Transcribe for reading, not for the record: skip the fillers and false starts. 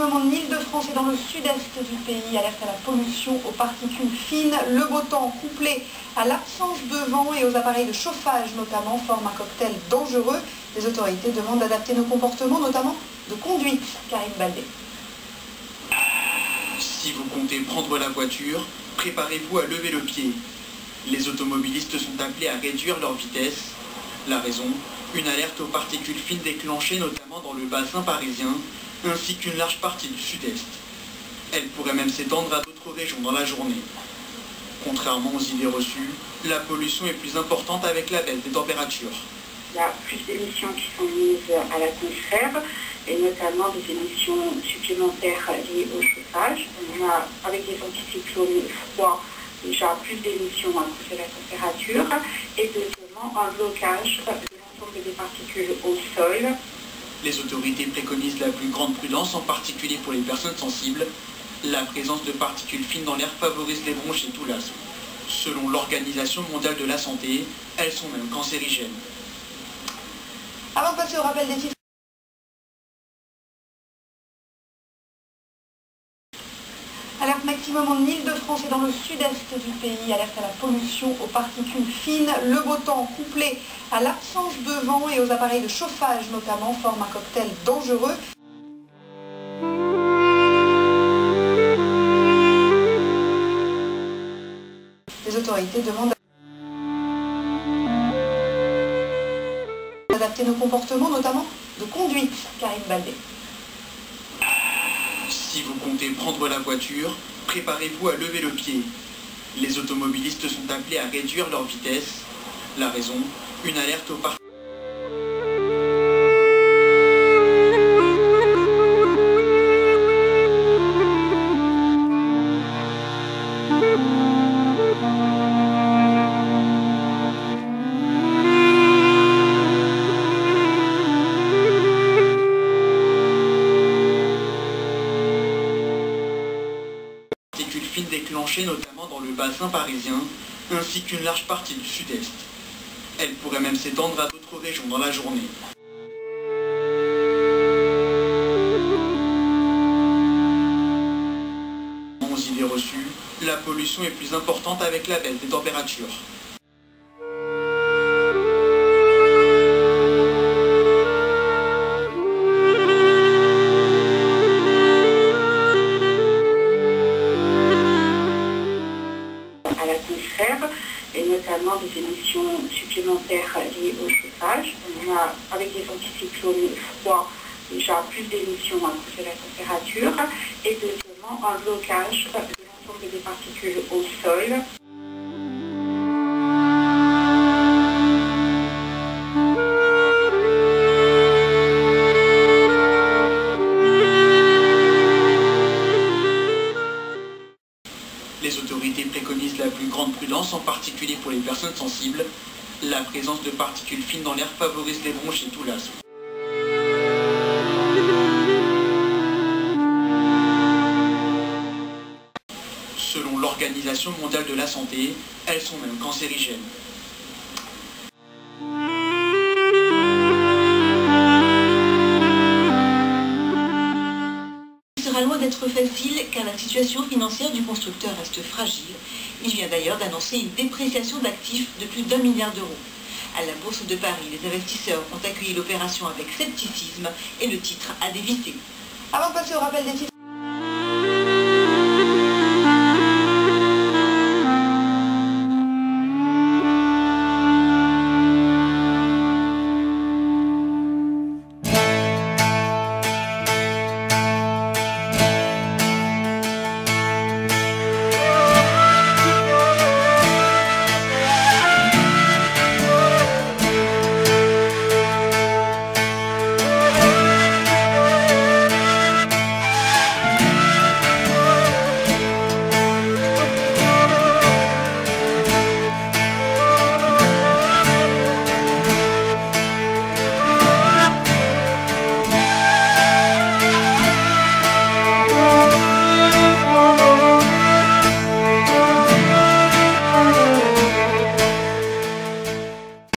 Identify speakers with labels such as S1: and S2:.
S1: maximum en Île-de-France et dans le sud-est du pays. Alerte à la pollution aux particules fines. Le beau temps couplé à l'absence de vent et aux appareils de chauffage notamment forme un cocktail dangereux. Les autorités demandent d'adapter nos comportements, notamment de conduite. Karine Baldé.
S2: Si vous comptez prendre la voiture, préparez-vous à lever le pied. Les automobilistes sont appelés à réduire leur vitesse. La raison, une alerte aux particules fines déclenchée notamment dans le bassin parisien, ainsi qu'une large partie du sud-est. Elle pourrait même s'étendre à d'autres régions dans la journée. Contrairement aux idées reçues, la pollution est plus importante avec la baisse des températures.
S3: Il y a plus d'émissions qui sont mises à l'atmosphère, et notamment des émissions supplémentaires liées au chauffage. On a, avec les anticyclones froids, déjà plus d'émissions à cause de la température, et deuxièmement, un blocage de l'ensemble des particules au sol.
S2: Les autorités préconisent la plus grande prudence, en particulier pour les personnes sensibles. La présence de particules fines dans l'air favorise les bronches et tout l'asthme. Selon l'Organisation mondiale de la santé, elles sont même cancérigènes.
S1: Avant de passer au rappel des titres, alerte maximum en Île-de-France et dans le sud-est du pays. Alerte à la pollution aux particules fines. Le beau temps couplé à l'absence de vent et aux appareils de chauffage notamment forme un cocktail dangereux. Les autorités demandent d'adapter nos comportements, notamment de conduite. Karine Baldé.
S2: Si vous comptez prendre la voiture, préparez-vous à lever le pied. Les automobilistes sont appelés à réduire leur vitesse. La raison, une alerte aux particules. Fines déclenchées notamment dans le bassin parisien, ainsi qu'une large partie du sud-est. Elle pourrait même s'étendre à d'autres régions dans la journée. Aux idées reçues, la pollution est plus importante avec la baisse des températures.
S3: À l'atmosphère, et notamment des émissions supplémentaires liées au chauffage. On a, avec les anticyclones froids, déjà plus d'émissions à cause de la température, et deuxièmement, un blocage de l'ensemble des particules au sol.
S2: Les autorités préconisent la plus grande prudence, en particulier pour les personnes sensibles. La présence de particules fines dans l'air favorise les bronches et tout l'asthme. Selon l'Organisation mondiale de la santé, elles sont même cancérigènes.
S4: Sera loin d'être facile car la situation financière du constructeur reste fragile. Il vient d'ailleurs d'annoncer une dépréciation d'actifs de plus d'1 milliard d'euros. À la Bourse de Paris, les investisseurs ont accueilli l'opération avec scepticisme et le titre a dévissé.
S1: Avant de passer au rappel des titres,